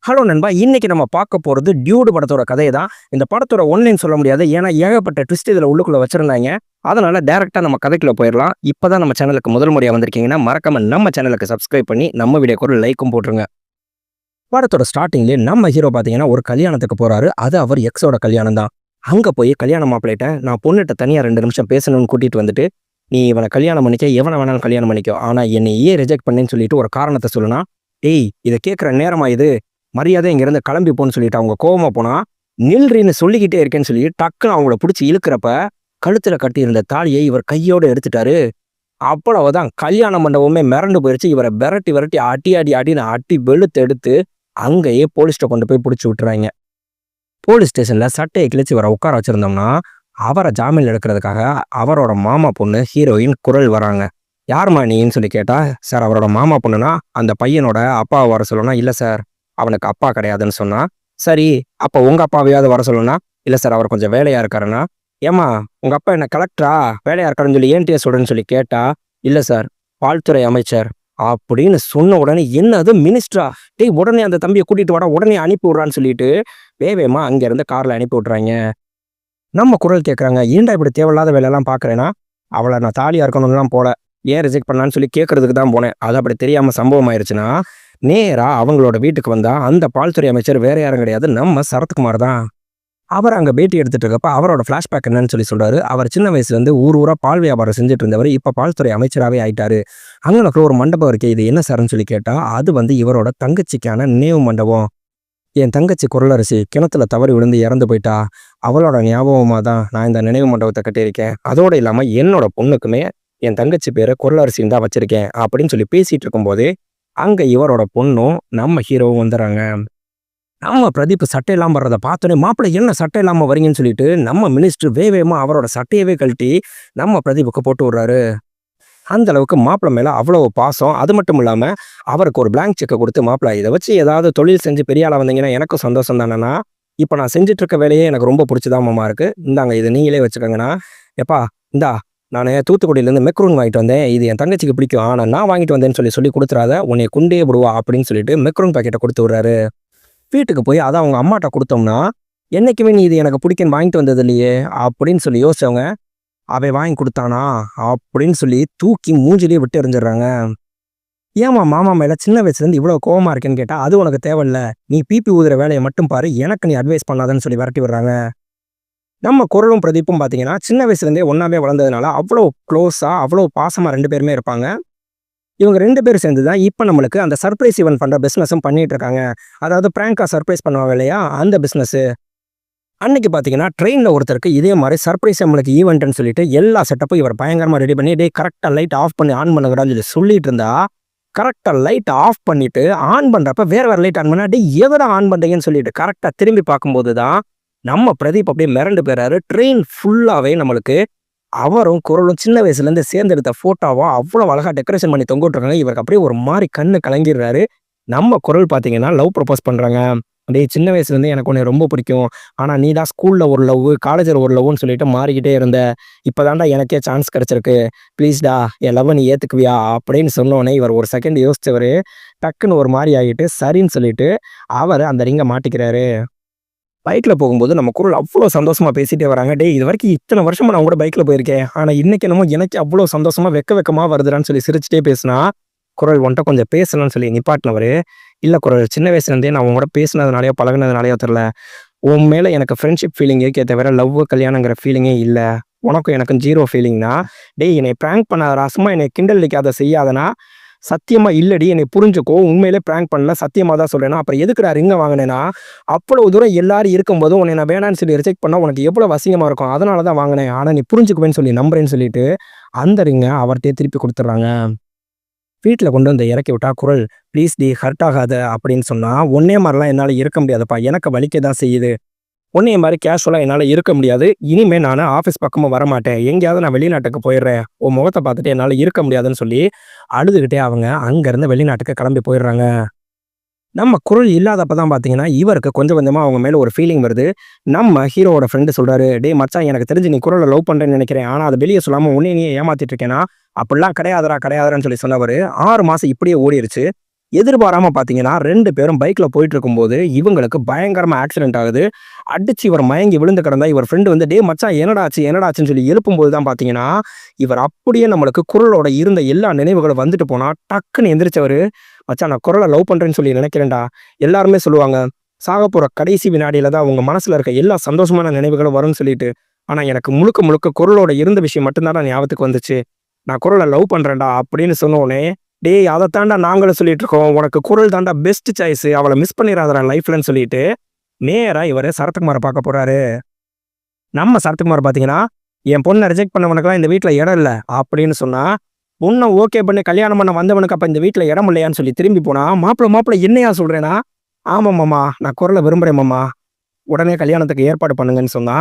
Hello நண்பா! இன்னைக்கு நம்ம பார்க்க போறது டியூடு படத்தோட கதைய தான். இந்த படத்தோட ஒன்லைன் சொல்ல முடியாது. ஏன்னா, ஏகப்பட்ட ட்விஸ்ட் இதுல உள்ளுக்குள்ள வச்சிருந்தாய்ங்க. அதனால டைரக்ட்டா நம்ம கதைக்குள்ள போயிரலாம். இப்ப தான் நம்ம சேனலுக்கு முதல் முறையா வந்திருக்கீங்கன்னா, மறக்காம நம்ம சேனலுக்கு சப்ஸ்கிரைப் பண்ணி, நம்ம வீடியோக்கு ஒரு லைக்கும் போட்டுருங்க. படத்தோட ஸ்டார்ட்டிங்லயே நம்ம ஹீரோ பார்த்தீங்கன்னா, ஒரு கல்யாணத்துக்கு போறாரு. அது அவர் எக்ஸோட கல்யாணம் தான். அங்க போய் கல்யாண மாப்பிள்ளைட்ட, நான் பொண்ணுட்ட தனியா 2 நிமிஷம் பேசணும்னு கூட்டிட்டு வந்துட்டு, "நீ இவன கல்யாணம் பண்ணிக்க, எவன வேணாலும் கல்யாணம் பண்ணிக்கோ. ஆனா என்னை ஏன் ரிஜெக்ட் பண்ணேன்னு சொல்லிட்டு ஒரு காரணத்த சொல்லுனா, "டேய்! இத கேட்கிற நேரமா இது? மரியாதையா இங்கேருந்து கிளம்பி போன்னு" சொல்லிட்டு அவங்க கோவமா போனா, நில்றீன்னு சொல்லிக்கிட்டே இருக்கேன்னு சொல்லி டக்குனு அவங்கள புடிச்சு இழுக்கிறப்ப, கழுத்துல கட்டியிருந்த தாலியை இவர் கையோட எடுத்துட்டாரு. அவ்வளவுதான். கல்யாண மண்டபமே மிரண்டு போயிருச்சு. இவர வெரட்டி வெரட்டி அடி அடி அடின்னு அடி வெளுத்து எடுத்து, அங்கேயே போலீஸ்ட்ட கொண்டு போய் புடிச்சு விட்டுறாய்ங்க. போலீஸ் ஸ்டேஷன்ல சட்டைய கிழிச்சு இவர உட்கார வச்சிருந்தோம்னா, அவர ஜாமீன்ல எடுக்கிறதுக்காக அவரோட மாமா பொண்ணு ஹீரோயின் குரல் வராங்க. "யாரும்மா நீன்னு?" சொல்லி கேட்டா, "சார் அவரோட மாமா பொண்ணுனா, அந்த பையனோட அப்பாவ வர சொல்லணும்னா." "இல்ல சார், அவனுக்கு அப்பா கிடையாதுன்னு" சொன்னா. "சரி, அப்ப உங்க அப்பாவையாவது வர சொல்லணும்னா." "இல்ல சார், அவர் கொஞ்சம் வேலையா இருக்காருன்னா." "ஏம்மா, உங்க அப்பா என்ன கலெக்டரா? வேலையா இருக்காருன்னு சொல்லி ஏன்ட்டயே சொல்றேன்னு" சொல்லி கேட்டா, "இல்ல சார், பால்துறை அமைச்சர்." அப்படின்னு சொன்ன உடனே, "என்னது மினிஸ்டரா? டேய் உடனே அந்த தம்பிய கூட்டிட்டு வாடா, உடனே அனுப்பி விட்றான்னு" சொல்லிட்டு வேகமா அங்க இருந்து கார்ல அனுப்பி விட்றாய்ங்க. நம்ம குரல் கேட்குறாங்க, "ஏன்டா இப்படி தேவையில்லாத வேலையெல்லாம் பார்க்குறேன்னா?" "அவள நான் தாலியா இருக்கணும்னுலாம் போல. ஏன் ரிஜெக்ட் பண்ணான்னு சொல்லி கேட்கறதுக்கு தான் போனேன். அது அப்படி தெரியாம சம்பவம் ஆயிருச்சுன்னா." நேரா அவங்களோட வீட்டுக்கு வந்தா, அந்த பால்துறை அமைச்சர் வேற யாரும் கிடையாது, நம்ம சரத்குமார் தான். அவர் அங்க பேட்டி எடுத்துட்டு இருக்கப்ப, அவரோட ஃபிளாஷ்பேக் என்னன்னு சொல்லி சொல்றாரு. அவர் சின்ன வயசுலேருந்து ஊர் ஊரா பால் வியாபாரம் செஞ்சுட்டு இருந்தவரு, இப்ப பால்துறை அமைச்சராவே ஆயிட்டாரு. அங்கனக்குள்ள ஒரு மண்டபம் இருக்கே, இது என்ன சார்ன்னு சொல்லி கேட்டா, அது வந்து இவரோட தங்கச்சிக்கான நினைவு மண்டபம். என் தங்கச்சி குறளரசி கிணத்துல தவறி விழுந்து இறந்து போயிட்டா. அவளோட ஞாபகமா தான் நான் இந்த நினைவு மண்டபத்தை கட்டியிருக்கேன். அதோட இல்லாம என்னோட பொண்ணுக்குமே என் தங்கச்சி பேரை குறளரசின்னு தான் வச்சிருக்கேன் அப்படின்னு சொல்லி பேசிட்டு இருக்கும்போதே, அங்க இவரோட பொண்ணும் நம்ம ஹீரோவும் வந்துடுறாங்க. நம்ம பிரதீப் சட்டை இல்லாம வர்றத பார்த்தோன்னே, "மாப்பிள்ளை என்ன சட்டை இல்லாம வரீங்கன்னு?" சொல்லிட்டு நம்ம மினிஸ்டர் வேகமா அவரோட சட்டையவே கழட்டி நம்ம பிரதீப்புக்கு போட்டு விடுறாரு. அந்த அளவுக்கு மாப்பிள மேல அவ்வளவு பாசம். அது மட்டும் இல்லாம, அவருக்கு ஒரு பிளாங்க் செக்க குடுத்து, "மாப்பிள இத வச்சு ஏதாவது தொழில் செஞ்சு பெரிய ஆளா வந்தீங்கன்னா எனக்கும் சந்தோஷம் தானேண்ணா. இப்ப நான் செஞ்சுட்டு இருக்க வேலையே எனக்கு ரொம்ப புடிச்சுதான் மாமா இருக்கு. இந்தாங்க இத நீங்களே வச்சுக்கங்கண்ணா. எப்பா இந்தா, நானு தூத்துக்குடியிலேருந்து மெக்ரூன் வாங்கிட்டு வந்தேன். இது என் தங்கச்சிக்கு பிடிக்கும். ஆனா நான் வாங்கிட்டு வந்தேன்னு சொல்லி சொல்லி குடுத்துறாத. உன்னைய கொண்டே விடுவா" அப்படின்னு சொல்லிட்டு மெக்ரூன் பாக்கெட்ட குடுத்து விடுறாரு. வீட்டுக்கு போய் அத அவங்க அம்மாட்ட குடுத்தோம்னா, "என்னைக்குமே நீ இது எனக்கு பிடிக்கும்னு வாங்கிட்டு வந்தது இல்லையே" அப்படின்னு சொல்லி யோசிச்சவங்க, "அவன் வாங்கி குடுத்தானா?" அப்படின்னு சொல்லி தூக்கி மூஞ்சிலேயே விட்டு எறிஞ்சிடுறாங்க. "ஏம்மா மாமா மேல சின்ன வயசுலேருந்து இவ்வளோ கோவமா இருக்கேன்னு" கேட்டா, "அது உனக்கு தேவையில்ல. நீ பிபி ஊதுற வேலைய மட்டும் பாரு. எனக்கு நீ அட்வைஸ் பண்ணாதன்னு" சொல்லி விரட்டி விடுறாங்க. நம்ம குரலும் பிரதீப்பும் பார்த்தீங்கன்னா, சின்ன வயசுலேருந்தே ஒண்ணாவே வளர்ந்ததுனால, அவ்வளோ க்ளோஸா, அவ்வளோ பாசமா 2 பேருமே இருப்பாங்க. இவங்க 2 பேரும் சேர்ந்து தான் இப்ப நம்மளுக்கு அந்த சர்ப்ரைஸ் ஈவென்ட் பண்ற பிசினஸும் பண்ணிட்டு இருக்காங்க. அதாவது பிராங்க்கா சர்ப்ரைஸ் பண்ணுவாங்க இல்லையா? அந்த பிசினஸ். அன்னைக்கு பார்த்தீங்கன்னா, ட்ரெயின்ல ஒருத்தருக்கு இதே மாரி சர்ப்ரைஸ் நம்மளுக்கு ஈவென்ட்ன்னு சொல்லிட்டு எல்லா செட்டப்பும் இவர் பயங்கரமா ரெடி பண்ணி, "டேய் கரெக்ட்டா லைட் ஆஃப் பண்ணி ஆன் பண்ணுங்கடான்னு" சொல்லி சொல்லிட்டு இருந்தா, கரெக்ட்டா லைட் ஆஃப் பண்ணிட்டு ஆன் பண்றப்ப வேற வேற லைட் ஆன் பண்ணா, "டேய் எதடா ஆன் பண்றீங்கன்னு" சொல்லிட்டு கரெக்ட்டா திரும்பி பார்க்கும்போது தான், நம்ம பிரதீப் அப்படியே மிரண்டு போயிறாரு. ட்ரெயின் ஃபுல்லாவே நம்மளுக்கு அவரும் குரலும் சின்ன வயசுலேருந்து சேர்ந்து எடுத்த ஃபோட்டோவா அவ்வளோ அழகா டெக்கரேஷன் பண்ணி தொங்க விட்டுருக்காங்க. இவருக்கு அப்படியே ஒரு மாரி கண்ணு கலங்கிடுறாரு. நம்ம குரல் பார்த்தீங்கன்னா, லவ் ப்ரொபோஸ் பண்றாங்க. "டேய் சின்ன வயசுலேருந்து எனக்கு உன்னைய ரொம்ப பிடிக்கும். ஆனா நீ தான் ஸ்கூல்ல ஒரு லவ்வு, காலேஜ்ல ஒரு லவ்வுன்னு சொல்லிட்டு மாறிக்கிட்டே இருந்த. இப்ப தான்டா எனக்கே சான்ஸ் கிடைச்சிருக்கு. ப்ளீஸ்டா என் லவ்வ நீ ஏத்துக்குவியா?" அப்படின்னு சொன்னோனே, இவர் ஒரு செகண்ட் யோசிச்சவரு, டக்குன்னு ஒரு மாரி ஆகிட்டு, சரின்னு சொல்லிட்டு அவரு அந்த ரிங்க மாட்டிக்கிறாரு. பைக்ல போகும்போது நம்ம குரல் அவ்ளோ சந்தோஷமா பேசிட்டே வராங்க. "டேய் இதுவரைக்கும் இத்தன வருஷமா நான் உன் கூட பைக்ல போயிருக்கேன். ஆனா இன்னைக்கு என்னமோ எனக்கே அவ்ளோ சந்தோஷமா வெக்க வெக்கமா வருதுடான்னு" சொல்லி சிரிச்சுட்டே பேசினா, குரல் "உன்ட்ட கொஞ்சம் பேசணும்னு" சொல்லி நிப்பாட்டினவரு, "இல்ல குரல், சின்ன வயசுலேருந்தே நான் உன் கூட பேசினதுனாலயோ, பழகுனதுனாலயோ தெரியல. உன் மேல எனக்கு ஃப்ரெண்ட்ஷிப் ஃபீலிங் இருக்கே தவிர, லவ், கல்யாணங்கிற ஃபீலிங்கே இல்ல. உனக்கும் எனக்கும் 0 ஃபீலிங்னா, டேய் என்னைய பிராங்க் பண்ணாதடா, சும்மா என்னைய கிண்டல் அடிக்காத, செய்யாதன்னா, சத்தியமா இல்லடி, என்னைய புரிஞ்சுக்கோ. உண்மையிலே பிராங்க் பண்ணல. சத்தியமா தான் சொல்றேன்னா, அப்புறம் எதுக்குடா ரிங்க வாங்குனேன்னா, அவ்வளவு தூரம் எல்லாரும் இருக்கும்போது உன்னைய நான் வேணான்னு சொல்லி ரிஜெக்ட் பண்ணா உனக்கு எவ்வளவு அசிங்கமா இருக்கும். அதனால தான் வாங்குனேன். ஆனா நீ புரிஞ்சுக்குவேன்னு சொல்லி நம்புறேன்னு" சொல்லிட்டு, அந்த ரிங்க அவர்ட்டயே திருப்பி குடுத்துடுறாங்க. வீட்ல கொண்டு வந்து இறக்கி விட்டா குரல், "ப்ளீஸ் டி ஹர்ட் ஆகாத" அப்படின்னு சொன்னா, "உன்னைய மாரிலாம் என்னால இருக்க முடியாதுப்பா. எனக்கு வலிக்க தான் செய்யுது. உன்னைய மாரி கேஷுவலா என்னால இருக்க முடியாது. இனிமே நானு ஆஃபீஸ் பக்கமும் வரமாட்டேன். எங்கேயாவது நான் வெளிநாட்டுக்கு போயிடுறேன். உன் முகத்த பார்த்துட்டு என்னால இருக்க முடியாதுன்னு" சொல்லி அழுதுகிட்டே அவங்க அங்கருந்து வெளிநாட்டுக்கு கிளம்பி போயிடுறாங்க. நம்ம குரல் இல்லாதப்ப தான் பார்த்தீங்கன்னா, இவருக்கு கொஞ்சம் கொஞ்சமா அவங்க மேல ஒரு ஃபீலிங் வருது. நம்ம ஹீரோவோட ஃப்ரெண்டு சொல்றாரு, "டேய் மச்சான், எனக்கு தெரிஞ்சு நீ குரல லவ் பண்றேன்னு நெனைக்கிறேன். ஆனா அத வெளிய சொல்லாம உன்னைய நீயே ஏமாத்திட்டு இருக்கேன்னா." "அப்படிலாம் கிடையாதுடா, கிடையாதுடான்னு" சொல்லி சொன்னவரு 6 மாசம் இப்படியே ஓடிருச்சு. எதிர்பாராம பார்த்தீங்கன்னா 2 பேரும் பைக்ல போயிட்டு இருக்கும்போது இவங்களுக்கு பயங்கரமா ஆக்சிடென்ட் ஆகுது. அடிச்சு இவர் மயங்கி விழுந்து கிடந்தா இவர் ஃப்ரெண்ட் வந்து டேய் மச்சான் என்னடா ஆச்சு என்னடா ஆச்சுன்னு சொல்லி எழுப்பும்போது தான் பார்த்தீங்கன்னா, இவர் அப்படியே நம்மளுக்கு குரலோட இருந்த எல்லா நினைவுகளும் வந்துட்டு போனா டக்குன்னு எந்திரிச்சவரு, மச்சான் நான் குரல லவ் பண்றேன்னு சொல்லி நினைக்கிறேன்டா. எல்லாருமே சொல்லுவாங்க, சாகப்போற கடைசி வினாடியில தான் உங்க மனசுல இருக்க எல்லா சந்தோஷமான நினைவுகளும் வரும்னு சொல்லிட்டு. ஆனா எனக்கு முழுக்க முழுக்க குரலோட இருந்த விஷயம் மட்டும் தான்டா ஞாபகத்துக்கு வந்துச்சு. நான் குரல லவ் பண்றேன்டா அப்படின்னு சொன்ன உடனே, டேய் அதத்தான்டா நாங்களும் சொல்லிட்டு இருக்கோம். உனக்கு குரல் தான்டா பெஸ்ட் சாய்ஸ். அவள மிஸ் பண்ணிறாதடா லைஃப்லன்னு சொல்லிட்டு, நேரா இவரு சரத்குமார பார்க்க போறாரு. நம்ம சரத்குமார் பார்த்தீங்கன்னா, என் பொண்ண ரிஜெக்ட் பண்ணவனுக்குலாம் இந்த வீட்ல இடம் இல்ல அப்படின்னு சொன்னா, பொண்ண ஓகே பண்ணி கல்யாணம் பண்ண வந்தவனுக்கு அப்ப இந்த வீட்ல இடம் இல்லையான்னு சொல்லி திரும்பி போனா, மாப்பிள என்னையா சொல்றேன்னா, ஆமா மாமா நான் குரல விரும்புறேன் மாமா. உடனே கல்யாணத்துக்கு ஏற்பாடு பண்ணுங்கன்னு சொன்னா,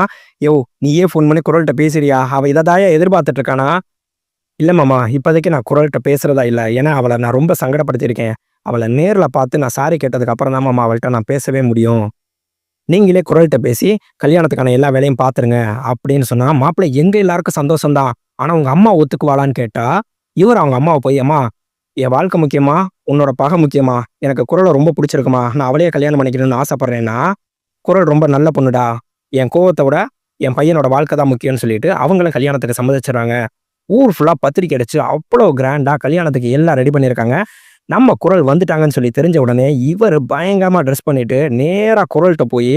யோவ் நீயே ஃபோன் பண்ணி குரல்ட்ட பேசுறியா? அவ இததான்யா எதிர்பார்த்துட்டு இருக்கானா? இல்ல மாமா, இப்போதைக்கு நான் குரல்ட்ட பேசுறதா இல்ல. ஏன்னா அவள நான் ரொம்ப சங்கடப்படுத்தியிருக்கேன். அவள நேர்ல பார்த்து நான் சாரி கேட்டதுக்கு அப்புறம் தான் மாமா அவள்ட்ட நான் பேசவே முடியும். நீங்களே குரல்ட்ட பேசி கல்யாணத்துக்கான எல்லா வேலையும் பார்த்துருங்க அப்படின்னு சொன்னா, மாப்பிள்ளை எங்க எல்லாருக்கும் சந்தோஷம் தான். ஆனா உங்க அம்மா ஒத்துக்குவாளான்னு கேட்டா, இவர் அவங்க அம்மாவ போய், அம்மா என் வாழ்க்கை முக்கியமா? உன்னோட பகை முக்கியமா? எனக்கு குரல ரொம்ப பிடிச்சிருக்குமா? நான் அவளையே கல்யாணம் பண்ணிக்கணும்னு ஆசைப்படுறேன்னா, குரல் ரொம்ப நல்ல பொண்ணுடா. என் கோவத்த விட என் பையனோட வாழ்க்கை தான் முக்கியம்னு சொல்லிட்டு அவங்களும் கல்யாணத்துக்கு சம்மதிச்சுடுறாங்க. ஊர் ஃபுல்லா பத்திரிக்கை அடிச்சு அவ்வளோ கிராண்டா கல்யாணத்துக்கு எல்லாம் ரெடி பண்ணியிருக்காங்க. நம்ம குரல் வந்துட்டாங்கன்னு சொல்லி தெரிஞ்ச உடனே இவர் பயங்கரமா ட்ரெஸ் பண்ணிட்டு நேரா குரல்ட்ட போய்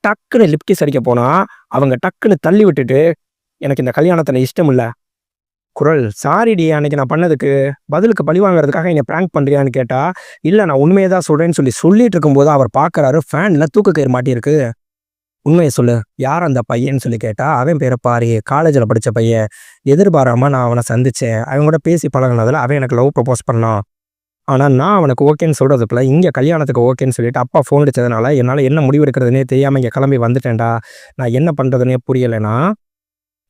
டக்குன்னு லிப் கிஸ் அடிக்க போனா, அவங்க டக்குன்னு தள்ளி விட்டுட்டு, எனக்கு இந்த கல்யாணத்துல இஷ்டம் இல்ல. குரல் சாரிடி அன்னைக்கு நான் பண்ணதுக்கு பதிலுக்கு பழி வாங்குறதுக்காக என்னை பிராங்க் பண்றியான்னு கேட்டா, இல்ல நான் உண்மையை தான் சொல்றேன்னு சொல்லிட்டு இருக்கும்போது அவர் பார்க்கறாரு ஃபேன்ல தூக்கு கயிறு மாட்டியிருக்கு. உண்மையை சொல்லு. யார் அந்த பையன்னு சொல்லி கேட்டா, அவன் பேர பாரு. காலேஜ்ல படிச்ச பையன். எதிர்பாராம நான் அவன சந்திச்சேன். அவன் கூட பேசி பழகுனதுல அவன் எனக்கு லவ் ப்ரப்போஸ் பண்ணான். ஆனா நான் அவனுக்கு ஓகேன்னு சொல்றதுக்குள்ள, இங்க கல்யாணத்துக்கு ஓகேன்னு சொல்லிட்டு அப்பா ஃபோன் அடிச்சதுனால, என்னால என்ன முடிவு எடுக்கிறதுன்னே தெரியாம இங்க கிளம்பி வந்துட்டேன்டா. நான் என்ன பண்றதுன்னே புரியலன்னா,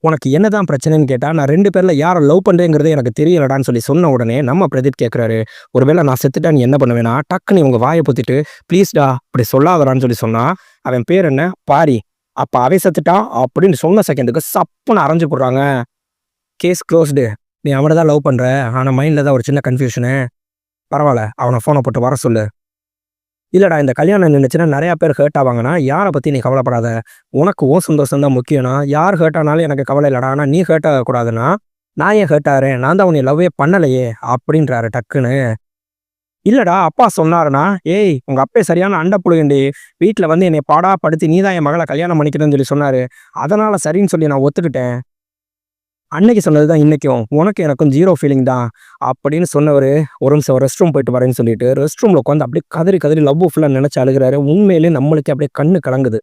உனக்கு என்னதான் பிரச்சனைன்னு கேட்டா, நான் 2 பேர்ல யார லவ் பண்றேங்கிறதே எனக்கு தெரியலடான்னு சொல்லி சொன்ன உடனே நம்ம பிரதீப் கேட்கிறாரு, ஒருவேளை நான் செத்துட்டா நீ என்ன பண்ணுவேன்னா, டக்குன்னு இவங்க வாயை பொத்திட்டு, ப்ளீஸ்டா இப்படி சொல்லாதடான்னு சொல்லி சொன்னா, அவன் பேர் என்ன? பாரி. அப்ப அவன் செத்துட்டான் அப்படின்னு சொன்ன செகண்டுக்கு சப்புன்னு அரைஞ்சு போடுறாங்க. Case closed. நீ அவனை தான் லவ் பண்ற. ஆனா மைண்ட்ல தான் ஒரு சின்ன கன்ஃபியூஷனு. பரவாயில்ல. அவன ஃபோன போட்டு வர சொல்லு. இல்லடா இந்த கல்யாணம் நின்னுச்சுன்னா நெறைய பேர் ஹர்ட் ஆவாங்கண்ணா. யார பத்தி நீ கவலைப்படாத. உனக்கு உன் சந்தோஷம் தான் முக்கியம்ண்ணா. யார் ஹர்ட் ஆனாலும் எனக்கு கவலை இல்லடா. ஆனா நீ ஹர்ட் ஆகக்கூடாதுண்ணா. நான் ஏன் ஹர்ட் ஆகுறேன்? நான் தான் உன்னைய லவ்வே பண்ணலையே அப்படின்றாரு டக்குன்னு. இல்லடா அப்பா சொன்னாருண்ணா. ஏய் உங்க அப்பே சரியான அண்ட புழுகண்டி. வீட்ல வந்து என்னைய பாடா படுத்தி நீ தான் என் மகள கல்யாணம் பண்ணிக்கணும்னு சொல்லி சொன்னாரு. அதனால சரின்னு சொல்லி நான் ஒத்துக்கிட்டேன். அன்னைக்கு சொன்னது தான் இன்னைக்கும். உனக்கும் எனக்கும் 0 ஃபீலிங் தான் அப்படின்னு சொன்னவரு, ஒரு நிமிஷம் ரெஸ்ட் ரூம் போயிட்டு வரேன்னு சொல்லிட்டு, ரெஸ்ட் ரூம்ல உட்காந்து அப்படியே கதறி கதறி லவ் ஃபுல்லா நெனச்சு அழுகுறாரு. உண்மையிலேயே நம்மளுக்கே அப்படியே கண்ணு கலங்குது.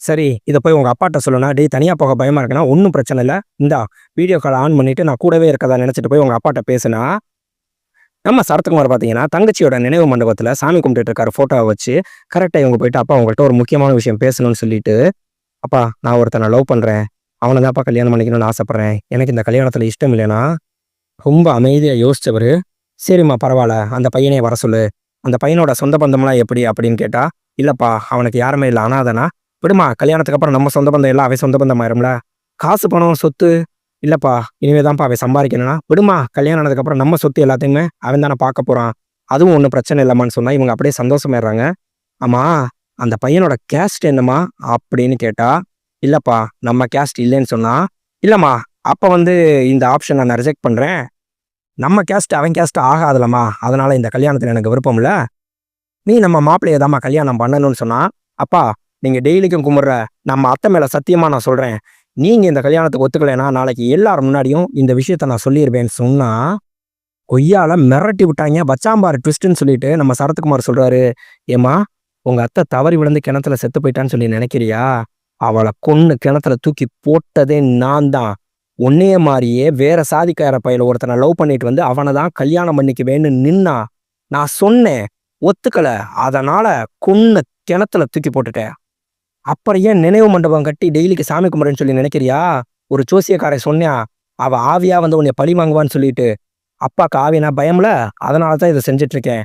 சரி இத போய் உங்க அப்பாட்ட சொல்லுனா, டேய் தனியா போக பயமா இருக்குன்னா, ஒண்ணும் பிரச்சனை இல்ல. இந்தா வீடியோ கால் ஆன் பண்ணிட்டு நான் கூடவே இருக்கதா நெனச்சுட்டு போய் உங்க அப்பாட்ட பேசுனா, நம்ம சரத்குமார் பார்த்தீங்கன்னா, தங்கச்சியோட நினைவு மண்டபத்துல சாமி கும்பிட்டுட்டு இருக்காரு ஃபோட்டோவ வச்சு. கரெக்ட்டா இவங்க போயிட்டு, அப்பா உங்கள்ட்ட ஒரு முக்கியமான விஷயம் பேசணும்னு சொல்லிட்டு, அப்பா நான் ஒருத்தன லவ் பண்றேன். அவன தான்ப்பா கல்யாணம் பண்ணிக்கணும்னு ஆசைப்படுறேன். எனக்கு இந்த கல்யாணத்துல இஷ்டம் இல்லைன்னா, ரொம்ப அமைதியா யோசிச்சவரு, சரிம்மா பரவால்ல. அந்த பையனையே வர சொல்லு. அந்த பையனோட சொந்த பந்தம்லாம் எப்படி அப்படின்னு கேட்டா, இல்லப்பா அவனுக்கு யாருமே இல்ல. அனாதைனா. விடுமா கல்யாணத்துக்கு அப்புறம் நம்ம சொந்த பந்தம் எல்லாம் அவன் சொந்த பந்தம் ஆயிரும்ல. காசு, பணம், சொத்து இல்லப்பா இனிமே தான்ப்பா அவன் சம்பாதிக்கணும்னா, விடுமா கல்யாணம் ஆனதுக்கப்புறம் நம்ம சொத்து எல்லாத்தையுமே அவன் தானே பார்க்க போறான். அதுவும் ஒண்ணும் பிரச்சனை இல்லம்மான்னு சொன்னா, இவங்க அப்படியே சந்தோஷமாயிடுறாங்க. ஆமா அந்த பையனோட கேஸ்ட் என்னம்மா அப்படின்னு கேட்டா, இல்லப்பா நம்ம கேஸ்ட் இல்லைன்னு சொன்னா, இல்லம்மா அப்ப வந்து இந்த ஆப்ஷனை நான் ரிஜெக்ட் பண்றேன். நம்ம கேஸ்ட் அவன் கேஸ்ட் ஆகாதுலம்மா. அதனால இந்த கல்யாணத்துல எனக்கு விருப்பம் இல்ல. நீ நம்ம மாப்பிள்ளைய தாம்மா கல்யாணம் பண்ணணும்னு சொன்னா, அப்பா நீங்க டெய்லிக்கும் கும்பிடுற நம்ம அத்தை மேல சத்தியமா நான் சொல்றேன். நீங்க இந்த கல்யாணத்துக்கு ஒத்துக்கலைன்னா, நாளைக்கு எல்லாரும் முன்னாடியும் இந்த விஷயத்த நான் சொல்லிருவேன்னு சொன்னா, கொய்யால மிரட்டி விட்டாங்க. வச்சாம்பாரு ட்விஸ்ட்ன்னு சொல்லிட்டு நம்ம சரத்குமார் சொல்றாரு, ஏம்மா உங்க அத்தை தவறி விழுந்து கிணத்துல செத்து போயிட்டான்னு சொல்லி நினைக்கிறியா? அவளை கொன்னு கிணத்துல தூக்கி போட்டதே நான் தான். உன்னைய மாதிரியே வேற சாதிக்கார பையல ஒருத்தனை லவ் பண்ணிட்டு வந்து அவனை தான் கல்யாணம் பண்ணிக்குவேன்னு நின்னா. நான் சொன்னேன், ஒத்துக்கல. அதனால கொன்னு கிணத்துல தூக்கி போட்டுட்டேன். அப்புறம் ஏன் நினைவு மண்டபம் கட்டி டெய்லிக்கு சாமி கும்பிட்றேன்னு சொல்லி நினைக்கிறியா? ஒரு ஜோசியக்காரன் சொன்னான், அவ ஆவியா வந்து உன்னை பழி வாங்குவான்னு சொல்லிட்டு. அப்பாக்கு ஆவினா பயம்ல, அதனால தான் இதை செஞ்சுட்டு இருக்கேன்.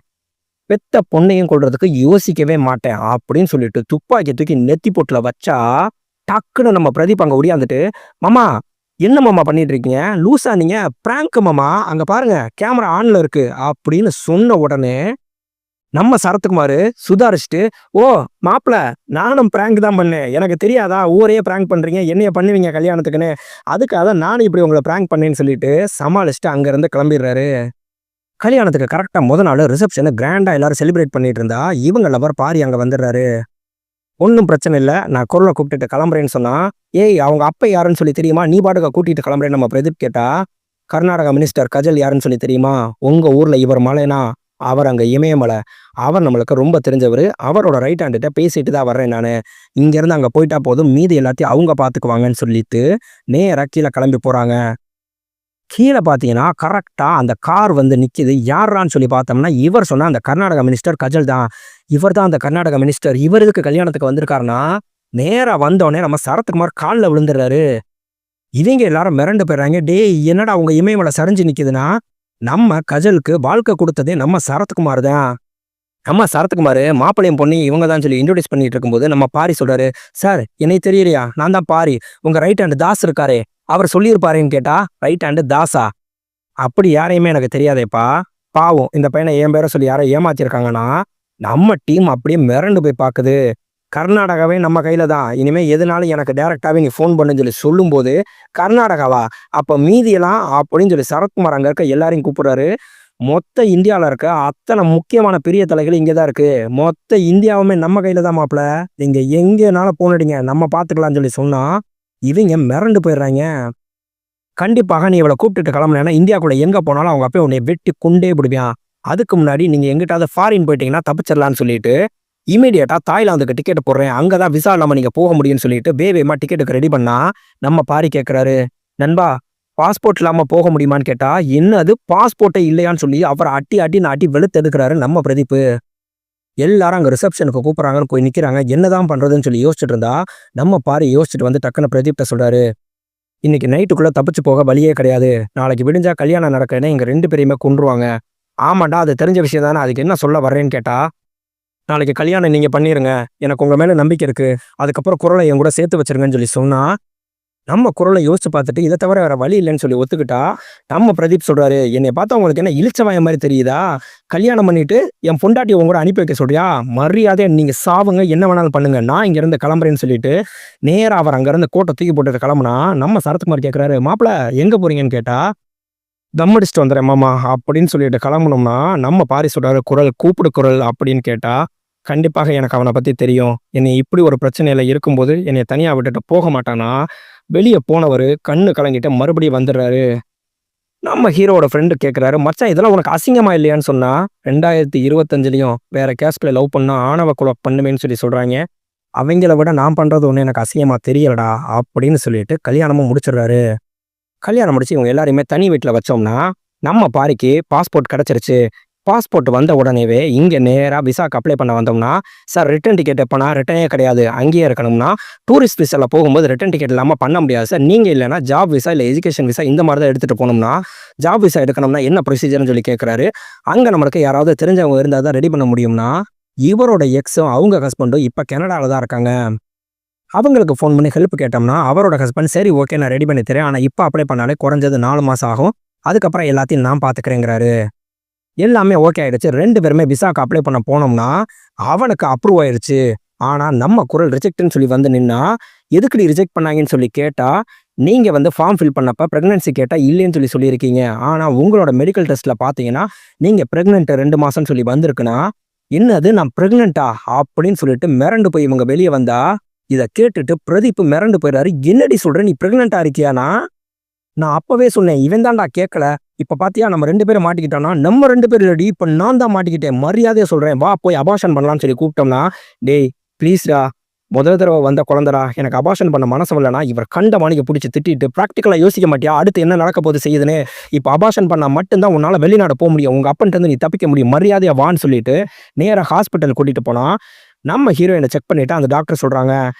பெத்த பொண்ணையும் கொல்றதுக்கு யோசிக்கவே மாட்டேன் அப்படின்னு சொல்லிட்டு துப்பாக்கி தூக்கி நெத்தி பொட்டுல வச்சா, டக்குன்னு நம்ம பிரதீப் அங்க ஓடியாந்துட்டு, மாமா என்ன மாமா பண்ணிட்டு இருக்கீங்க? லூசா நீங்க? பிராங்க் மாமா, அங்க பாருங்க கேமரா ஆன்ல இருக்கு அப்படின்னு சொன்ன உடனே நம்ம சரத்குமார் சுதாரிச்சுட்டு, ஓ மாப்பிள நானும் பிராங்க் தான் பண்ணேன், எனக்கு தெரியாதா ஊரையே பிராங்க் பண்றீங்க, என்னைய பண்ணுவீங்க கல்யாணத்துக்குன்னு, அதுக்காக தான் நானும் இப்படி உங்களை பிராங்க் பண்ணேன்னு சொல்லிட்டு சமாளிச்சுட்டு அங்கிருந்து கிளம்பிடுறாரு. கல்யாணத்துக்கு கரெக்டா நாள் ரிசப்ஷனை கிராண்டா எல்லாரும் செலிப்ரேட் பண்ணிட்டு இருந்தா இவங்க லவர் பாரி அங்க வந்துடுறாரு. ஒன்றும் பிரச்சனை இல்லை, நான் குரலை கூப்பிட்டுட்டு கிளம்புறேன்னு சொன்னா, ஏய் அவங்க அப்பா யாருன்னு சொல்லி தெரியுமா, நீ பாட்டுக்க கூட்டிட்டு கிளம்புறேன்னு நம்ம பிரதீப் கேட்டா, கர்நாடகா மினிஸ்டர் கஜல் யாருன்னு சொல்லி தெரியுமா, உங்க ஊர்ல இவர் மலைனா அவர் அங்க இமயமலை, அவர் நம்மளுக்கு ரொம்ப தெரிஞ்சவர், அவரோட ரைட் ஹேண்ட்கிட்ட பேசிட்டு தான் வர்றேன் நான், இங்கேருந்து அங்கே போயிட்டா போதும், மீதி எல்லாத்தையும் அவங்க பார்த்துக்குவாங்கன்னு சொல்லிட்டு நேராக கீழே கிளம்பி போகிறாங்க. கீழே பார்த்தீங்கன்னா கரெக்டாக அந்த கார் வந்து நிற்கிது. யாரான்னு சொல்லி பார்த்தோம்னா இவர் சொன்ன அந்த கர்நாடகா மினிஸ்டர் கஜல் தான். இவர் தான் அந்த கர்நாடகா மினிஸ்டர். இவர் இதுக்கு கல்யாணத்துக்கு வந்திருக்காருன்னா நேராக வந்தோடனே நம்ம சரத்குமார் காலில் விழுந்துடுறாரு. இவங்க எல்லாரும் மிரண்டு போயிடுறாங்க. டேய் என்னடா அவங்க இமயமலை சரிஞ்சு நிற்கிதுன்னா, நம்ம கஜலுக்கு வாழ்க்கை கொடுத்ததே நம்ம சரத்குமார் தான். நம்ம சரத்குமார் மாப்பிள்ளையும் பொண்ணு இவங்க தான் சொல்லி இன்ட்ரோடியூஸ் பண்ணிட்டு இருக்கும்போது நம்ம பாரி சொல்றாரு, சார் என்னை தெரியலையா, நான் தான் பாரி, உங்க ரைட் ஹேண்ட் தாஸ் இருக்காரே அவர் சொல்லியிருப்பாருன்னு கேட்டா, ரைட் ஹேண்டு தாஸா, அப்படி யாரையுமே எனக்கு தெரியாதேப்பா, பாவம் இந்த பையனை என் பேரை சொல்லி யாரோ ஏமாத்திருக்காங்கன்னா நம்ம டீம் அப்படியே மிரண்டு போய் பார்க்குது. கர்நாடகாவே நம்ம கையில தான், இனிமே எதுனாலும் எனக்கு டைரக்டாவே நீ ஃபோன் பண்ணுன்னு சொல்லி சொல்லும்போது, கர்நாடகாவா அப்போ மீதியெல்லாம் அப்படின்னு சொல்லி சரத்குமார் அங்கே இருக்க எல்லாரையும் கூப்பிடுறாரு. மொத்த இந்தியாவில் இருக்க அத்தனை முக்கியமான பெரிய தலைகள் இங்கே தான் இருக்கு, மொத்த இந்தியாவுமே நம்ம கையில தான் மாப்பிள்ள, நீங்க எங்கேனாலும் போன் அடிங்க நம்ம பார்த்துக்கலாம்னு சொல்லி சொன்னா இவங்க மிரண்டு போயிடுறாங்க. கண்டிப்பாக நீ இவளை கூப்பிட்டுட்டு கிளம்புனா இந்தியாக்குள்ள எங்க போனாலும் அவங்க அப்பயே உன்னை வெட்டி கொண்டே பிடிப்பான், அதுக்கு முன்னாடி நீங்க எங்கிட்டாவது ஃபாரின் போயிட்டீங்கன்னா தப்பிச்சிடலான்னு சொல்லிட்டு இமீடியட்டா தாய்லாந்துக்கு டிக்கெட் போடுறேன், அங்கதான் விசா இல்லாம நீங்க போக முடியும்னு சொல்லிட்டு வேவேமா டிக்கெட்டுக்கு ரெடி பண்ணா நம்ம பாரி கேட்கிறாரு, நண்பா பாஸ்போர்ட் இல்லாம போக முடியுமான்னு கேட்டா, என்னது பாஸ்போர்ட்டே இல்லையான்னு சொல்லி அவரை அட்டி நாட்டி வெளுத்து எடுக்கிறாரு நம்ம பிரதீப். எல்லாரும் அங்கே ரிசப்ஷனுக்கு கூப்பிட்றாங்கன்னு போய் நிற்கிறாங்க. என்னதான் பண்ணுறதுன்னு சொல்லி யோசிச்சுட்டு இருந்தா நம்ம பாரி யோசிச்சுட்டு வந்து டக்குன்னு பிரதீப்ட சொல்கிறாரு, இன்னைக்கு நைட்டுக்குள்ளே தப்பிச்சு போக வழியே கிடையாது, நாளைக்கு விடிஞ்சா கல்யாணம் நடக்கிறேன்னா எங்கள் 2 பேரையுமே கொன்றுவாங்க. ஆமாண்டா அது தெரிஞ்ச விஷயம் தானே, அதுக்கு என்ன சொல்ல வர்றேன்னு கேட்டா, நாளைக்கு கல்யாணம் நீங்கள் பண்ணிடுங்க, எனக்கு உங்கள் மேலே நம்பிக்கை இருக்குது, அதுக்கப்புறம் குரலை என் கூட சேர்த்து வச்சிருங்கன்னு சொல்லி சொன்னால் நம்ம குரலை யோசிச்சு பார்த்துட்டு இதை தவிர வேற வழி இல்லைன்னு சொல்லி ஒத்துக்கிட்டா நம்ம பிரதீப் சொல்றாரு, என்னை பார்த்தா உங்களுக்கு என்ன இழிச்சவாய மாதிரி தெரியுதா, கல்யாணம் பண்ணிட்டு என் பொண்டாட்டி உங்க கூட அனுப்பி வைக்க சொல்றியா, மரியாதை நீங்க சாவுங்க என்ன வேணாலும் பண்ணுங்க, நான் இங்க இருந்து கிளம்புறேன்னு சொல்லிட்டு நேரா அவர் அங்க இருந்து கோட்டை தூக்கி போட்டு கிளம்புனா நம்ம சரத்குமார் கேட்கிறாரு, மாப்பிள்ள எங்க போறீங்கன்னு கேட்டா, தம் அடிச்சுட்டு வந்துடுறேன் மாமா அப்படின்னு சொல்லிட்டு கிளம்பணும்னா நம்ம பாரி சொல்றாரு, குரல் கூப்பிடு குரல் அப்படின்னு கேட்டா, கண்டிப்பாக எனக்கு அவனை பத்தி தெரியும், என்னை இப்படி ஒரு பிரச்சனையில இருக்கும்போது என்னை தனியா விட்டுட்டு போக மாட்டானா, வெளியே போனவர் கண்ணு கலங்கிட்டு மறுபடியும் வந்துடுறாரு. நம்ம ஹீரோட ஃப்ரெண்டு கேட்குறாரு, மச்சான் இதெல்லாம் உனக்கு அசிங்கமா இல்லையான்னு சொன்னா, 2025 வேற கேஸ்ட்ல லவ் பண்ணா ஆணவ கொலை பண்ணுவேன்னு சொல்லி சொல்றாங்க, அவங்கள விட நான் பண்றது ஒன்று எனக்கு அசிங்கமா தெரியலடா அப்படின்னு சொல்லிட்டு கல்யாணமும் முடிச்சிடுறாரு. கல்யாணம் முடிச்சு இவங்க எல்லாரையுமே தனி வீட்டில் வச்சோம்னா நம்ம பாரிக்கு பாஸ்போர்ட் கிடச்சிருச்சு. பாஸ்போர்ட் வந்த உடனேவே இங்கே நேராக விசாக்கு அப்ளை பண்ண வந்தோம்னா, சார் ரிட்டன் டிக்கெட் எப்போனா ரிட்டனே கிடையாது அங்கேயே இருக்கணும்னா, டூரிஸ்ட் விசாவில் போகும்போது ரிட்டன் டிக்கெட் இல்லாமல் பண்ண முடியாது சார், நீங்கள் இல்லைனா ஜாப் விசா இல்லை எஜுகேஷன் விசா இந்த மாதிரி தான் எடுத்துகிட்டு போனோம்னா, ஜாப் விசா எடுக்கணும்னா என்ன ப்ரொசீஜர்னு சொல்லி கேட்குறாரு. அங்கே நம்மளுக்கு யாராவது தெரிஞ்சவங்க இருந்தால் தான் ரெடி பண்ண முடியும்னா, இவரோட எக்ஸும் அவங்க ஹஸ்பண்டும் இப்போ கனடாவில் தான் இருக்காங்க. அவங்களுக்கு ஃபோன் பண்ணி ஹெல்ப் கேட்டோம்னா அவரோட ஹஸ்பண்ட் சரி ஓகே நான் ரெடி பண்ணி தரேன், ஆனால் இப்போ அப்ளை பண்ணாலே குறைஞ்சது 4 மாதம் ஆகும், அதுக்கப்புறம் எல்லாத்தையும் நான் பார்த்துக்கிறேங்கிறாரு. எல்லாமே ஓகே ஆயிடுச்சு. 2 பேருமே விசாக்கு அப்ளை பண்ண போனோம்னா அவனுக்கு அப்ரூவ் ஆயிடுச்சு. ஆனால் நம்ம குரல் ரிஜெக்ட்னு சொல்லி வந்து நின்னா, எதுக்குடி ரிஜெக்ட் பண்ணாங்கன்னு சொல்லி கேட்டால், நீங்கள் வந்து ஃபார்ம் ஃபில் பண்ணப்போ ப்ரெக்னன்சி கேட்டால் இல்லைன்னு சொல்லி சொல்லியிருக்கீங்க, ஆனால் உங்களோட மெடிக்கல் டெஸ்ட்டில் பார்த்தீங்கன்னா நீங்கள் ப்ரெக்னென்ட் 2 மாதம்னு சொல்லி வந்திருக்குன்னா, என்னது நான் ப்ரெக்னென்ட்டா அப்படின்னு சொல்லிட்டு மிரண்டு போய் இவங்க வெளியே வந்தா, இதை கேட்டுட்டு பிரதீப் மிரண்டு போயிடாரு. என்னடி சொல்கிறேன் நீ ப்ரெக்னென்ட்டா இருக்கியானா, நான் அப்பவே சொன்னேன் இவன் தான்டா கேட்கல, இப்போ பார்த்தியா நம்ம 2 பேரும் மாட்டிக்கிட்டோம்னா, நம்ம 2 பேர் இல்லடி இப்போ நான் தான் மாட்டிக்கிட்டேன், மரியாதையை சொல்கிறேன் வா போய் அபார்ஷன் பண்ணலான்னு சொல்லி கூப்பிட்டோம்னா, டேய் ப்ளீஸ்டா முதல் தடவை வந்த குழந்தரா எனக்கு அபார்ஷன் பண்ண மனசு இல்லைனா, இவர் கண்ட மாணிக்க பிடிச்சி திட்டிட்டு ப்ராக்டிக்கலாக யோசிக்க மாட்டியா அடுத்து என்ன நடக்க போது செய்யுதுன்னு, இப்போ அபார்ஷன் பண்ணால் மட்டும்தான் உன்னால் வெளிநாடு போக முடியும், உங்கள் அப்பன்ட்டு நீ தப்பிக்க முடியும், மரியாதையாக வான்னு சொல்லிட்டு நேராக ஹாஸ்பிட்டல் கூட்டிகிட்டு போனால், நம்ம ஹீரோயினை செக் பண்ணிவிட்டு அந்த டாக்டர் சொல்கிறாங்க,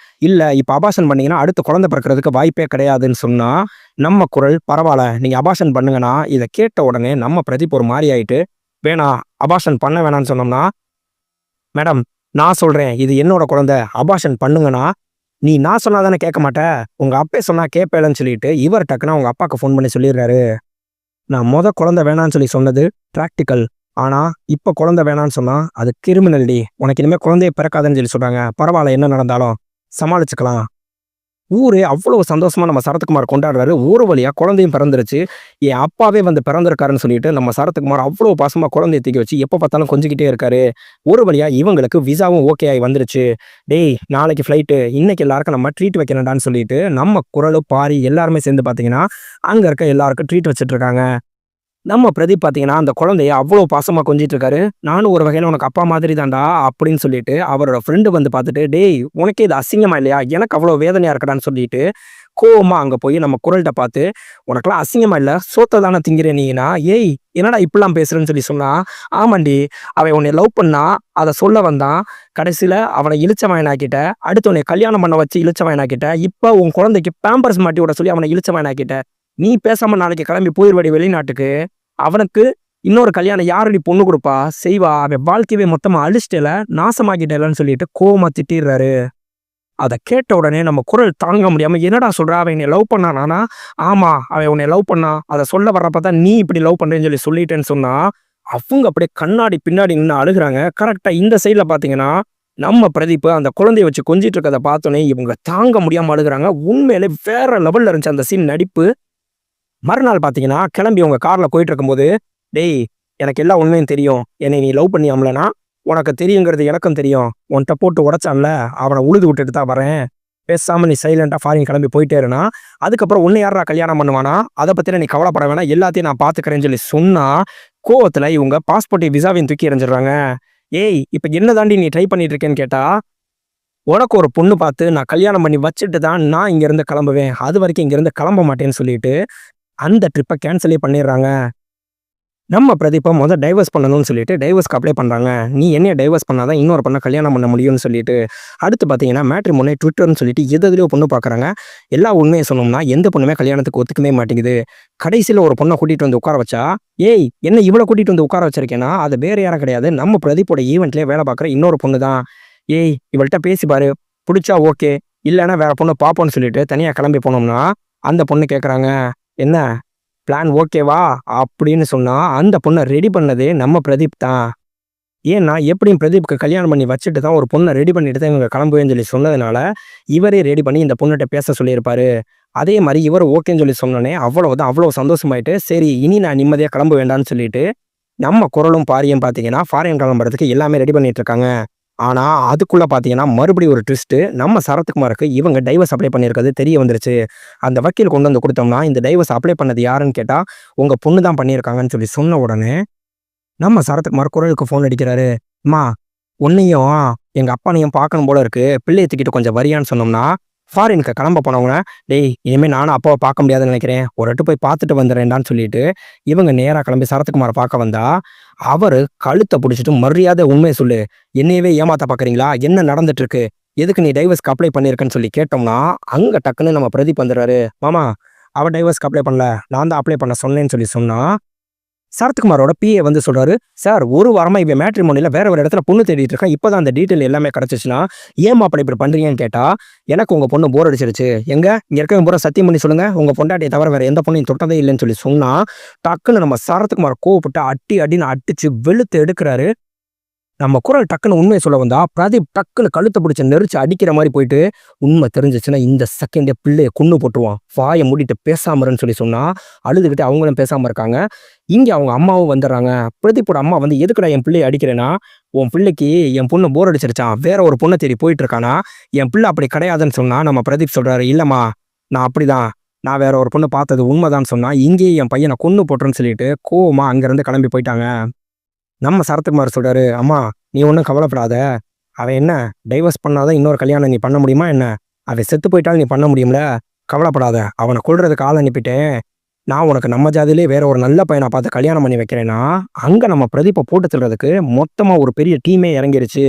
இல்லை இப்போ அபார்ஷன் பண்ணிங்கன்னா அடுத்து குழந்தை பிறக்கிறதுக்கு வாய்ப்பே கிடையாதுன்னு சொன்னால், நம்ம குரல் பரவாயில்ல நீங்கள் அபார்ஷன் பண்ணுங்கன்னா, இதை கேட்ட உடனே நம்ம பிரதீப் ஒரு மாதிரி ஆகிட்டு, வேணாம் அபார்ஷன் பண்ண வேணான்னு சொன்னோம்னா, மேடம் நான் சொல்கிறேன் இது என்னோட குழந்தை அபார்ஷன் பண்ணுங்கன்னா, நீ நான் சொன்னா தானே கேட்க மாட்டேன், உங்கள் அப்பே சொன்னால் கேட்பேலன்னு சொல்லிட்டு இவர் டக்குன்னா உங்கள் அப்பாவுக்கு ஃபோன் பண்ணி சொல்லிடுறாரு, நான் குழந்தை வேணான்னு சொல்லி சொன்னது ப்ராக்டிக்கல், ஆனா இப்ப குழந்தை வேணான்னு சொன்னா அது கிரிமினல் டி. உனக்கு இனிமே குழந்தையே பிறக்காதுன்னு சொல்லி சொல்றாங்க. பரவாயில்ல, என்ன நடந்தாலும் சமாளிச்சுக்கலாம். ஊரே அவ்வளவு சந்தோஷமா நம்ம சரத்குமார் கொண்டாடுறாரு. ஒரு வழியா குழந்தையும் பிறந்துருச்சு. என் அப்பாவே வந்து பிறந்திருக்காருன்னு சொல்லிட்டு நம்ம சரத்குமார் அவ்வளவு பாசமா குழந்தைய தூக்கி வச்சு எப்ப பார்த்தாலும் கொஞ்சிக்கிட்டே இருக்காரு. ஒரு வழியா இவங்களுக்கு விசாவும் ஓகே ஆகி வந்துருச்சு. டேய், நாளைக்கு ஃப்ளைட்டு, இன்னைக்கு எல்லாருக்கும் நம்ம ட்ரீட் வைக்கணும்டான்னு சொல்லிட்டு நம்ம குரலு, பாரி எல்லாருமே சேர்ந்து பார்த்தீங்கன்னா, அங்க இருக்க எல்லாருக்கும் ட்ரீட் வச்சுட்டு இருக்காங்க. நம்ம பிரதீப் பார்த்தீங்கன்னா, அந்த குழந்தைய அவ்வளோ பாசமா கொஞ்சிட்டு இருக்காரு. நானும் ஒரு வகையில உனக்கு அப்பா மாதிரி தான்டா அப்படின்னு சொல்லிட்டு, அவரோட ஃப்ரெண்டு வந்து பார்த்துட்டு, டேய் உனக்கே இது அசிங்கமா இல்லையா? எனக்கு அவ்வளோ வேதனையா இருக்குடான்னு சொல்லிட்டு, கோவமா அங்க போய் நம்ம குரல்ட்ட பார்த்து, உனக்கெல்லாம் அசிங்கமா இல்ல? சோத்த தானே திங்கிற நீனா? ஏய் என்னடா இப்படிலாம் பேசுறன்னு சொல்லி சொன்னா, ஆமாண்டி, அவன் உன்னைய லவ் பண்ணா, அத சொல்ல வந்தான். கடைசியில அவன இளிச்சவாயனாக்கிட்ட. அடுத்து உன்னைய கல்யாணம் பண்ண வச்சு இளிச்சவாயனாக்கிட்ட. இப்ப உன் குழந்தைக்கு பேம்பர்ஸ் மாட்டி விட சொல்லி அவன இளிச்சவாயனாக்கிட்ட. நீ பேசாம நாளைக்கு கிளம்பி போயிருவாடி வெளிநாட்டுக்கு. அவனுக்கு இன்னொரு கல்யாணம் யாரடி பொண்ணு கொடுப்பா? செய்வா? அவன் வாழ்க்கையவே மொத்தமா அழிச்சிட்டல, நாசமாக்கிட்டலன்னு சொல்லிட்டு கோவமா திட்டிடுறாரு. அத கேட்ட உடனே நம்ம குரல் தாங்க முடியாம, என்னடா சொல்ற? அவன் என்னை லவ் பண்ணானா? ஆமா, அவன் உன்னை லவ் பண்ணான். அதை சொல்ல வர்றப்பதான் நீ இப்படி லவ் பண்றேன்னு சொல்லி சொல்லிட்டேன்னு சொன்னா, அவங்க அப்படியே கண்ணாடி பின்னாடி நின்று அழுகுறாங்க. கரெக்டா இந்த சைட்ல பாத்தீங்கன்னா, நம்ம பிரதீப் அந்த குழந்தைய வச்சு கொஞ்சிட்டு இருக்கதை பார்த்தோன்னே இவங்க தாங்க முடியாம அழுகுறாங்க. உண்மையிலே வேற லெவல்ல இருந்துச்சு அந்த சீன் நடிப்பு. மறுநாள் பார்த்தீங்கன்னா, கிளம்பி உங்க கார்ல போயிட்டு இருக்கும்போது, "டேய், எனக்கு எல்லா உண்மையும் தெரியும். என்னை நீ லவ் பண்ணியாம்லனா, உனக்கு தெரியுங்கிறது எனக்கும் தெரியும். உன்ட்ட போட்டு உடைச்சான்ல, அவன உழுது விட்டுட்டு தான் வரேன். பேசாம நீ சைலன்ட்டா ஃபாரின் கிளம்பி போயிட்டே இருனா, அதுக்கப்புறம் உன்னை யார்றா கல்யாணம் பண்ணுவானா? அத பத்திலாம் நீ கவலைப்பட வேணாம். எல்லாத்தையும் நான் பார்த்துக்கிறேன்னு" சொல்லி சொன்னா, கோவத்துல இவங்க பாஸ்போர்ட்டையும், விசாவையும் தூக்கி எறிஞ்சிடுறாங்க. "ஏய், இப்ப என்ன தாண்டி நீ ட்ரை பண்ணிட்டு இருக்கேன்னு" கேட்டா, "உனக்கு ஒரு பொண்ணு பார்த்து நான் கல்யாணம் பண்ணி வச்சுட்டு தான் நான் இங்கேருந்து கிளம்புவேன். அதுவரைக்கும் இங்கேருந்து கிளம்ப மாட்டேன்னு" சொல்லிட்டு அந்த ட்ரிப்ப கேன்சலே பண்ணிடுறாங்க. நம்ம பிரதீப்ப டைவர்ஸ் பண்ணணும்னு சொல்லிட்டு டைவர்ஸ்க்கு அப்ளை பண்றாங்க. நீ என்னைய டைவர்ஸ் பண்ணா தான் இன்னொரு பொண்ண கல்யாணம் பண்ண முடியும்னு சொல்லிட்டு. அடுத்து பார்த்தீங்கன்னா, மேட்ரிமோனி ட்விட்டர்ன்னு சொல்லிட்டு எதுலயோ பொண்ணு பார்க்குறாங்க. எல்லா உண்மைய சொல்லணும்னா, எந்த பொண்ணுமே கல்யாணத்துக்கு ஒத்துக்கவே மாட்டேங்குது. கடைசியில ஒரு பொண்ண கூட்டிட்டு வந்து உட்கார வச்சா, "ஏய், என்ன இவள கூட்டிட்டு வந்து உட்கார வச்சிருக்கேன்னா, அது வேற யாரும் கிடையாது. நம்ம பிரதீப்போட ஈவென்ட்லயே வேலை பார்க்குற இன்னொரு பொண்ணு தான். ஏய், இவள்ட்ட பேசி பாரு. புடிச்சா ஓகே. இல்லன்னா வேற பொண்ண பார்ப்போம்னு" சொல்லிட்டு தனியா கிளம்பி போனோம்னா, அந்த பொண்ணு கேட்குறாங்க, "என்ன பிளான் ஓகேவா?" அப்படின்னு சொன்னா, அந்த பொண்ண ரெடி பண்ணதே நம்ம பிரதீப் தான். ஏன்னா, எப்படியும் பிரதீப்‌க்கு கல்யாணம் பண்ணி வச்சுட்டு தான் ஒரு பொண்ண ரெடி பண்ணிட்டு தான் இவங்க கிளம்புவேன்னு சொல்லி சொன்னதுனால, இவரே ரெடி பண்ணி இந்த பொண்ணுட்ட பேச சொல்லியிருப்பாரு. அதே மாரி இவரு ஓகேன்னு சொல்லி சொன்னோனே, அவ்வளவுதான், அவ்வளோ சந்தோஷமாயிட்டு, சரி இனி நான் நிம்மதியா கிளம்ப வேண்டான்னு சொல்லிட்டு, நம்ம குரலும் பாரியும் பார்த்தீங்கன்னா, ஃபாரின் கிளம்புறதுக்கு எல்லாமே ரெடி பண்ணிட்டு இருக்காங்க. ஆனா, அதுக்குள்ள பார்த்தீங்கன்னா, மறுபடியும் ஒரு ட்விஸ்ட்டு. நம்ம சரத்குமாருக்கு இவங்க டைவர்ஸ் அப்ளை பண்ணியிருக்கிறது தெரிய வந்துருச்சு. அந்த வக்கீல் கொண்டு வந்து குடுத்தோம்னா, இந்த டைவர்ஸ் அப்ளை பண்ணது யாருன்னு கேட்டா, உங்க பொண்ணு தான் பண்ணியிருக்காங்கன்னு சொல்லி சொன்ன உடனே, நம்ம சரத்குமார் குரலுக்கு ஃபோன் அடிக்கிறாரு. "அம்மா, உன்னையும் எங்க அப்பனையும் பார்க்கணும் போல இருக்கு. பிள்ளைய தூக்கிட்டு கொஞ்சம் வரியான்னு" சொன்னோம்னா, ஃபாரினுக்கு கிளம்ப போனவங்க, "டேய், இனிமே நானும் அப்பாவ பார்க்க முடியாதுன்னு நினைக்கிறேன். ஒரு எட்டு போய் பார்த்துட்டு வந்துடுறேன்டான்னு" சொல்லிட்டு, இவங்க நேரா கிளம்பி சரத்குமார பார்க்க வந்தா, அவரு கழுத்த புடிச்சுட்டு, "மரியாதை உண்மைய சொல்லு. என்னையவே ஏமாத்த பார்க்குறீங்களா? என்ன நடந்துட்டு இருக்கு? எதுக்கு நீ டைவர்ஸ்க்கு அப்ளை பண்ணியிருக்கன்னு" சொல்லி கேட்டோம்னா, அங்க டக்குன்னு நம்ம பிரதீப் வந்துடுறாரு. "மாமா, அவ டைவர்ஸ்க்கு அப்ளை பண்ணல. நான் தான் அப்ளை பண்ண சொன்னேன்னு" சொல்லி சொன்னா, சரத்குமாரோட பிஏ வந்து சொல்றாரு, "சார், ஒரு வாரமா இவன் மேட்ரிமோனில வேற ஒரு இடத்துல பொண்ணு தேடிட்டு இருக்கான். இப்பதான் அந்த டீட்டெயில் எல்லாமே கிடைச்சிச்சுன்னா, ஏன் மாப்பிள இப்படி பண்றீங்கன்னு" கேட்டா, "எனக்கு உங்க பொண்ணு போர் அடிச்சிருச்சு. எங்க இங்க இருக்கவன் பூரா சத்தியம் பண்ணி சொல்லுங்க. உங்க பொண்டாட்டிய தவிர வேற எந்த பொண்ணையும் தொட்டதே இல்லைன்னு" சொல்லி சொன்னா, டக்குன்னு நம்ம சரத்குமார் கோவப்பட்டு அடி அடின்னு அடிச்சு வெளுத்து எடுக்குறாரு. நம்ம குரல் டக்குன்னு உண்மைய சொல்ல வந்தா, பிரதீப் டக்குன்னு கழுத்த பிடிச்சு நெரிச்சு அடிக்கிற மாரி போயிட்டு, "உண்மை தெரிஞ்சுச்சுன்னா இந்த செகண்டே பிள்ளைய கொன்னு போட்டுருவான். வாய மூடிட்டு பேசாம இருன்னு" சொல்லி சொன்னா, அழுதுகிட்டு அவங்களும் பேசாம இருக்காங்க. இங்க அவங்க அம்மாவும் வந்துடுறாங்க. பிரதீப்போட அம்மா வந்து, "எதுக்குடா என் பிள்ளைய அடிக்கிறேன்னா, உன் பிள்ளைக்கு என் பொண்ணு போர் அடிச்சிருச்சாம். வேற ஒரு பொண்ண தேடி போயிட்டு இருக்கானா. என் பிள்ளை அப்படி கிடையாதுன்னு" சொன்னா, நம்ம பிரதீப் சொல்றாரு, "இல்லம்மா, நான் அப்படிதான். நான் வேற ஒரு பொண்ணு பார்த்தது உண்மைதான்னு" சொன்னா, இங்கேயே என் பையனை கொன்னு போட்டுருன்னு சொல்லிட்டு கோவமா அங்கிருந்து கிளம்பி போயிட்டாங்க. நம்ம சரத்குமார் சொல்றாரு, "அம்மா, நீ ஒண்ணும் கவலைப்படாத. அவன் என்ன டைவர்ஸ் பண்ணாதான் இன்னொரு கல்யாணம் நீ பண்ண முடியுமா என்ன? அவன் செத்து போயிட்டாலும் நீ பண்ண முடியும்ல. கவலைப்படாத. அவன கொல்றதுக்கு ஆள் அனுப்பிட்டேன். நான் உனக்கு நம்ம ஜாதியிலே வேற ஒரு நல்ல பையனா பார்த்து கல்யாணம் பண்ணி வைக்கிறேன்னா." அங்க நம்ம பிரதீப்ப போட்டு தள்ளுறதுக்கு மொத்தமா ஒரு பெரிய டீமே இறங்கிருச்சு.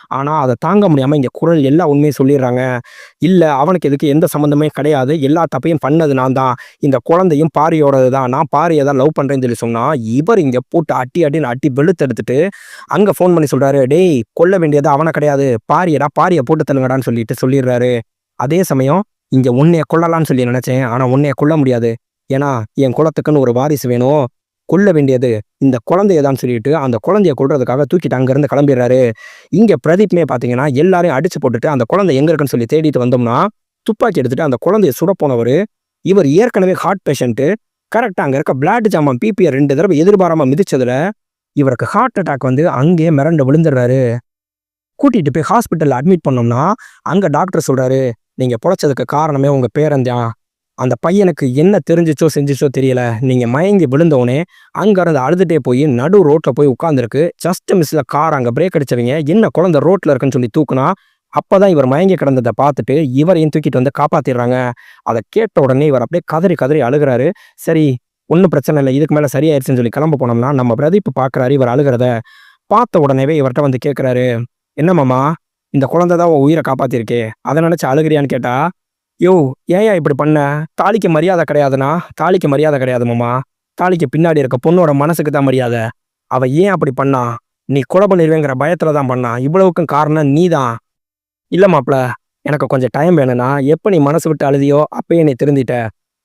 ஆனா, அத தாங்க முடியாம இங்க குரல் எல்லா உண்மையும் சொல்லிடுறாங்க. "இல்ல, அவனுக்கு இதுக்கு எந்த சம்மந்தமே கிடையாது. எல்லா தப்பையும் பண்ணது நான் தான். இந்த குழந்தையும் பாரியோடது தான். நான் பாரிய தான் லவ் பண்றேன்னு" சொல்லி சொன்னா, இவர் இங்க போட்டு அடி அடின்னு அடி வெளுத்தெடுத்துட்டு, அங்க ஃபோன் பண்ணி சொல்றாரு, "டேய், கொல்ல வேண்டியது அவன கிடையாது. பாரியடா, பாரிய போட்டு தள்ளுங்கடான்னு" சொல்லிட்டு சொல்லிடுறாரு. அதே சமயம், "இங்க உன்னைய கொல்லலாம்னு சொல்லி நினைச்சேன். ஆனா உன்னைய கொல்ல முடியாது. ஏன்னா, என் குலத்துக்குன்னு ஒரு வாரிசு வேணும். கொல்ல வேண்டியது இந்த குழந்தைய தான் சொல்லிட்டு அந்த குழந்தைய கொல்றதுக்காக தூக்கிட்டு அங்கேருந்து கிளம்பிடுறாரு. இங்கே பிரதீப்மே பார்த்தீங்கன்னா எல்லாரையும் அடிச்சு போட்டுட்டு அந்த குழந்தை எங்கே இருக்குன்னு சொல்லி தேடிட்டு வந்தோம்னா துப்பாக்கி எடுத்துட்டு அந்த குழந்தைய சுட போனவர் இவர் ஏற்கனவே ஹார்ட் பேஷண்ட்டு. கரெக்டாக அங்கே இருக்க பிளாட் ஜாமான் பிபியை 2 தடவை எதிர்பாராமல் மிதிச்சதுல இவருக்கு ஹார்ட் அட்டாக் வந்து அங்கேயே மிரண்டு விழுந்துடுறாரு. கூட்டிட்டு போய் ஹாஸ்பிட்டலில் அட்மிட் பண்ணோம்னா அங்கே டாக்டர் சொல்றாரு, நீங்கள் பொழைச்சதுக்கு காரணமே உங்கள் பேரன்தான். அந்த பையனுக்கு என்ன தெரிஞ்சிச்சோ செஞ்சிச்சோ தெரியல, நீங்கள் மயங்கி விழுந்தோடனே அங்கேருந்து அழுதுகிட்டே போய் நடு ரோட்டில் போய் உட்காந்துருக்கு. ஜஸ்ட் மிஸ்ஸில் கார் அங்கே பிரேக் அடிச்சவங்க என்ன குழந்தை ரோட்டில் இருக்குன்னு சொல்லி தூக்குனா அப்போதான் இவர் மயங்கி கிடந்ததை பார்த்துட்டு இவரையும் தூக்கிட்டு வந்து காப்பாற்றிடுறாங்க. அதை கேட்ட உடனே இவர் அப்படியே கதறி கதறி அழுகிறாரு. சரி, ஒன்றும் பிரச்சனை இல்லை, இதுக்கு மேலே சரியாயிருச்சுன்னு சொல்லி கிளம்ப போனோம்னா நம்ம பிரதீப் பார்க்குறாரு இவர் அழுகிறத. பார்த்த உடனேவே இவர்கிட்ட வந்து கேட்குறாரு, என்ன மாமா, இந்த குழந்தை தான் உன் உயிரை காப்பாற்றிருக்கே, அதை நினச்சி அழுகிறியான்னு கேட்டா, யோ ஏயா இப்படி பண்ண, தாலிக்கு மரியாதை கிடையாதுண்ணா. தாலிக்கு மரியாதை கிடையாது மாமா, தாலிக்கு பின்னாடி இருக்க பொண்ணோட மனசுக்கு தான் மரியாதை. அவ ஏன் அப்படி பண்ணா, நீ கொலை பண்ணிடுவேங்கிற பயத்தில் தான் பண்ணா, இவ்வளவுக்கும் காரணம் நீ தான். இல்லை மாப்பிள்ள, எனக்கு கொஞ்சம் டைம் வேணும்னா, எப்போ நீ மனசு விட்டு அழுதியோ அப்பயே நீ திருந்திட்ட.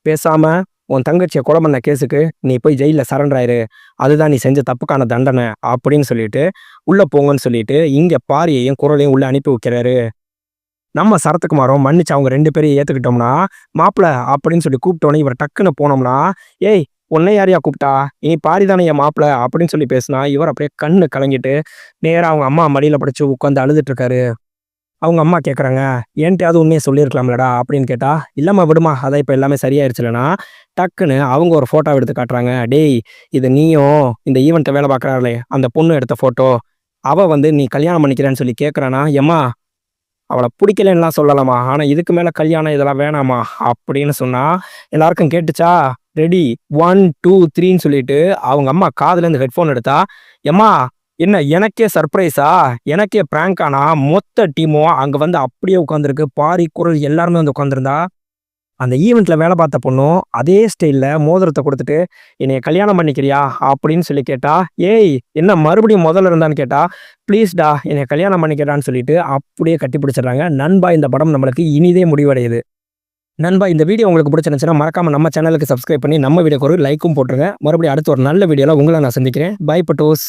பேசாம உன் தங்கச்சியை கொலை பண்ண கேஸுக்கு நீ போய் ஜெயிலில் சரண்டர் ஆயிரு, அதுதான் நீ செஞ்ச தப்புக்கான தண்டனை அப்படின்னு சொல்லிட்டு உள்ளே போங்கன்னு சொல்லிட்டு இங்கே பாரியையும் குரலையும் உள்ளே அனுப்பி வைக்கிறாரு. நம்ம சரத்குமாரும் மன்னிச்சு அவங்க 2 பேரையும் ஏற்றுக்கிட்டோம்னா மாப்பிள்ள அப்படின்னு சொல்லி கூப்பிட்டோன்னே இவர் டக்குன்னு போனோம்னா, ஏய் உன்னை யாரையா கூப்பிட்டா, நீ பாரி தானே என் மாப்பிள்ள அப்படின்னு சொல்லி பேசினா இவர் அப்படியே கண்ணு கலங்கிட்டு நேராக அவங்க அம்மா மடியில் படிச்சு உட்காந்து அழுதுட்டு இருக்காரு. அவங்க அம்மா கேட்குறாங்க, ஏன்ட்டையாவது உண்மையை சொல்லியிருக்கலாம்லடா அப்படின்னு கேட்டா, இல்லைம்மா விடுமா, அதான் இப்போ எல்லாமே சரியாயிருச்சுலனா டக்குன்னு அவங்க ஒரு ஃபோட்டோ எடுத்து காட்டுறாங்க. டேய், இது நீயும் இந்த ஈவெண்ட்டை வேலை பார்க்குறாளே அந்த பொண்ணு எடுத்த ஃபோட்டோ. அவள் வந்து நீ கல்யாணம் பண்ணிக்கிறேன்னு சொல்லி கேட்குறானா, எம்மா அவளை பிடிக்கலன்னுலாம் சொல்லலாமா, ஆனால் இதுக்கு மேலே கல்யாணம் இதெல்லாம் வேணாமா அப்படின்னு சொன்னா எல்லாருக்கும் கேட்டுச்சா. ரெடி 1 2 3ன்னு சொல்லிட்டு அவங்க அம்மா காதுலேருந்து ஹெட்ஃபோன் எடுத்தா, எம்மா என்ன எனக்கே சர்ப்ரைஸா, எனக்கே பிராங்கானா, மொத்த டீமும் அங்கே வந்து அப்படியே உட்காந்துருக்கு. பாரி குரல் எல்லாருமே வந்து உட்காந்துருந்தா. அந்த ஈவெண்ட்டில் வேலை பார்த்த பொண்ணும் அதே ஸ்டைலில் மோதிரத்தை கொடுத்துட்டு என்னைய கல்யாணம் பண்ணிக்கிறியா அப்படின்னு சொல்லி கேட்டா, ஏய் என்ன மறுபடியும் முதல்ல இருந்தான்னு கேட்டா, ப்ளீஸ்டா என்னை கல்யாணம் பண்ணிக்கிறான்னு சொல்லிட்டு அப்படியே கட்டி பிடிச்சிடுறாங்க. நண்பா, இந்த படம் நம்மளுக்கு இனிதே முடிவடையுது. நண்பா, இந்த வீடியோ உங்களுக்கு பிடிச்சிருந்துச்சுன்னா மறக்காம நம்ம சேனலுக்கு சப்ஸ்கிரைப் பண்ணி நம்ம வீடியோக்கு ஒரு லைக்கும் போட்டுருங்க. மறுபடியும் அடுத்த ஒரு நல்ல வீடியோவில் உங்களை நான் சந்திக்கிறேன். பை பட்டோஸ்.